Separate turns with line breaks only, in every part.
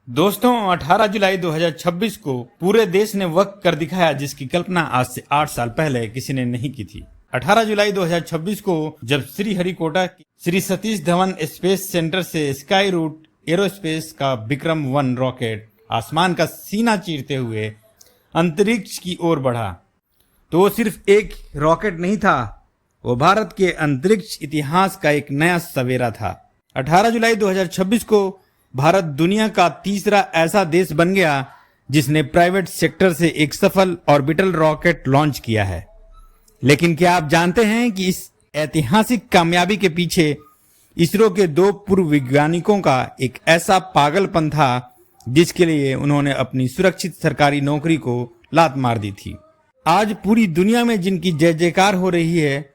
दोस्तों 18 जुलाई 2026 को पूरे देश ने वक्त कर दिखाया जिसकी कल्पना आज से 8 साल पहले किसी ने नहीं की थी। 18 जुलाई 2026 को जब श्रीहरिकोटा श्री सतीश धवन स्पेस सेंटर से स्काई रूट एरोस्पेस का विक्रम-1 रॉकेट आसमान का सीना चीरते हुए अंतरिक्ष की ओर बढ़ा, तो वो सिर्फ एक रॉकेट नहीं था, वो भारत के अंतरिक्ष इतिहास का एक नया सवेरा था। 18 जुलाई 2026 को भारत दुनिया का तीसरा ऐसा देश बन गया जिसने प्राइवेट सेक्टर से एक सफल ऑर्बिटल रॉकेट लॉन्च किया है। लेकिन क्या आप जानते हैं कि इस ऐतिहासिक कामयाबी के पीछे इसरो के 2 पूर्व वैज्ञानिकों का एक ऐसा पागलपन था जिसके लिए उन्होंने अपनी सुरक्षित सरकारी नौकरी को लात मार दी थी। आज पूरी दुनिया में जिनकी जय जयकार हो रही है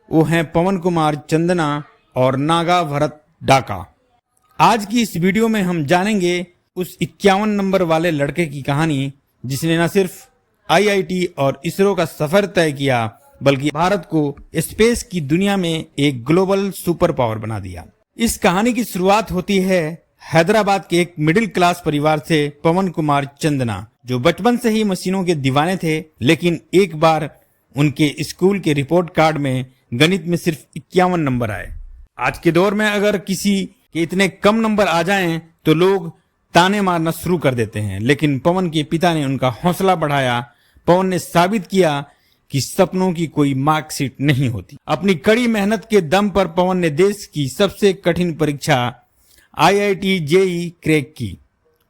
वो हैं पवन कुमार चंदना और नागा भरत डाका। आज की इस वीडियो में हम जानेंगे उस 51 नंबर वाले लड़के की कहानी जिसने न सिर्फ आईआईटी और इसरो का सफर तय किया बल्कि भारत को स्पेस की दुनिया में एक ग्लोबल सुपर पावर बना दिया। इस कहानी की शुरुआत होती है हैदराबाद के एक मिडिल क्लास परिवार से पवन कुमार चंदना, जो बचपन से ही मशीनों के दीवाने थे। लेकिन एक बार उनके स्कूल के रिपोर्ट कार्ड में गणित में सिर्फ 51 नंबर आए। आज के दौर में अगर किसी के इतने कम नंबर आ जाएं तो लोग ताने मारना शुरू कर देते हैं, लेकिन पवन के पिता ने उनका हौसला बढ़ाया। पवन ने साबित किया कि सपनों की कोई मार्कशीट नहीं होती। अपनी कड़ी मेहनत के दम पर पवन ने देश की सबसे कठिन परीक्षा आईआईटी जेईई क्रैक की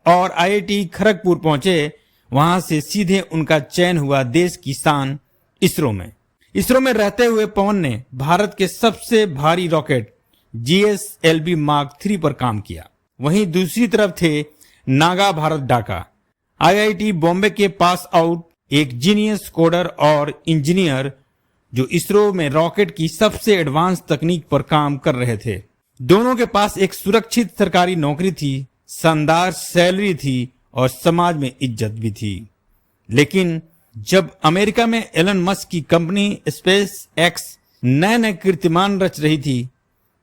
और आईआईटी खड़गपुर पहुंचे। वहां से सीधे उनका चयन हुआ देश की शान इसरो में। इसरो में रहते हुए पवन ने भारत के सबसे भारी रॉकेट GSLV मार्क 3 पर काम किया। वहीं दूसरी तरफ थे नागा भरत डाका, आईआईटी बॉम्बे के पास आउट एक जीनियस कोडर और इंजीनियर जो इसरो में रॉकेट की सबसे एडवांस तकनीक पर काम कर रहे थे। दोनों के पास एक सुरक्षित सरकारी नौकरी थी, शानदार सैलरी थी और समाज में इज्जत भी थी। लेकिन जब अमेरिका में एलन मस्क की कंपनी स्पेस एक्स नए कीर्तिमान रच रही थी,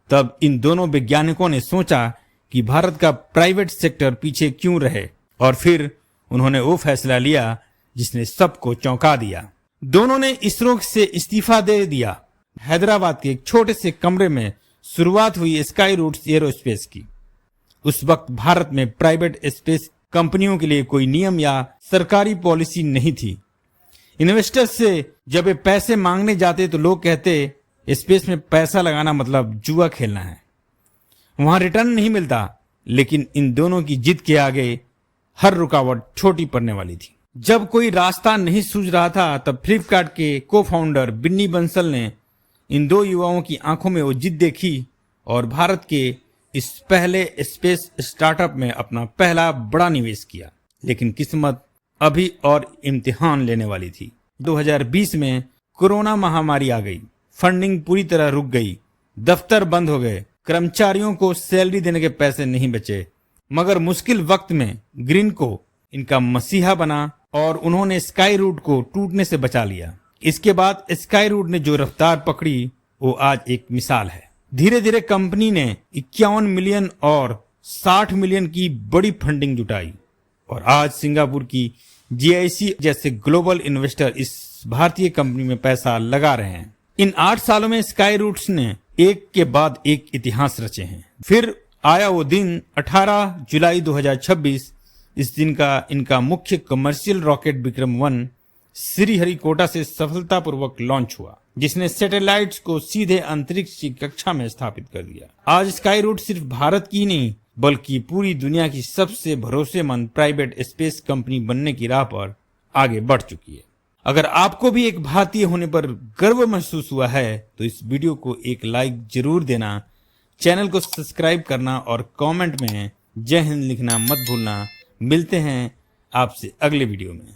तब इन दोनों वैज्ञानिकों ने सोचा कि भारत का प्राइवेट सेक्टर पीछे क्यों रहे, और फिर उन्होंने वो फैसला लिया जिसने सबको चौंका दिया। दोनों ने इसरो से इस्तीफा दे दिया। हैदराबाद के एक छोटे से कमरे में शुरुआत हुई स्काई रूट एरोस्पेस की। उस वक्त भारत में प्राइवेट स्पेस कंपनियों के लिए कोई नियम या सरकारी पॉलिसी नहीं थी। इन्वेस्टर्स से जब वे पैसे मांगने जाते तो लोग कहते स्पेस में पैसा लगाना मतलब जुआ खेलना है, वहां रिटर्न नहीं मिलता। लेकिन इन दोनों की जिद के आगे हर रुकावट छोटी पड़ने वाली थी। जब कोई रास्ता नहीं सूझ रहा था तब फ्लिपकार्ट के को-फाउंडर बिन्नी बंसल ने इन 2 युवाओं की आंखों में वो जिद देखी और भारत के इस पहले स्पेस स्टार्टअप में अपना पहला बड़ा निवेश किया। लेकिन किस्मत अभी और इम्तिहान लेने वाली थी। 2020 में कोरोना महामारी आ गई, फंडिंग पूरी तरह रुक गई, दफ्तर बंद हो गए, कर्मचारियों को सैलरी देने के पैसे नहीं बचे। मगर मुश्किल वक्त में ग्रीन को इनका मसीहा बना और उन्होंने स्काई रूट को टूटने से बचा लिया। इसके बाद स्काई रूट ने जो रफ्तार पकड़ी वो आज एक मिसाल है। धीरे धीरे कंपनी ने 51 मिलियन और 60 मिलियन की बड़ी फंडिंग जुटाई और आज सिंगापुर की GIC जैसे ग्लोबल इन्वेस्टर इस भारतीय कंपनी में पैसा लगा रहे हैं। इन 8 सालों में स्काई रूट्स ने एक के बाद एक इतिहास रचे हैं। फिर आया वो दिन 18 जुलाई 2026। इस दिन का इनका मुख्य कमर्शियल रॉकेट विक्रम-1 श्रीहरिकोटा से सफलतापूर्वक लॉन्च हुआ, जिसने सैटेलाइट्स को सीधे अंतरिक्ष की कक्षा में स्थापित कर दिया। आज स्काई रूट सिर्फ भारत की नहीं बल्कि पूरी दुनिया की सबसे भरोसेमंद प्राइवेट स्पेस कंपनी बनने की राह पर आगे बढ़ चुकी है। अगर आपको भी एक भारतीय होने पर गर्व महसूस हुआ है तो इस वीडियो को एक लाइक जरूर देना, चैनल को सब्सक्राइब करना और कमेंट में जय हिंद लिखना मत भूलना। मिलते हैं आपसे अगले वीडियो में।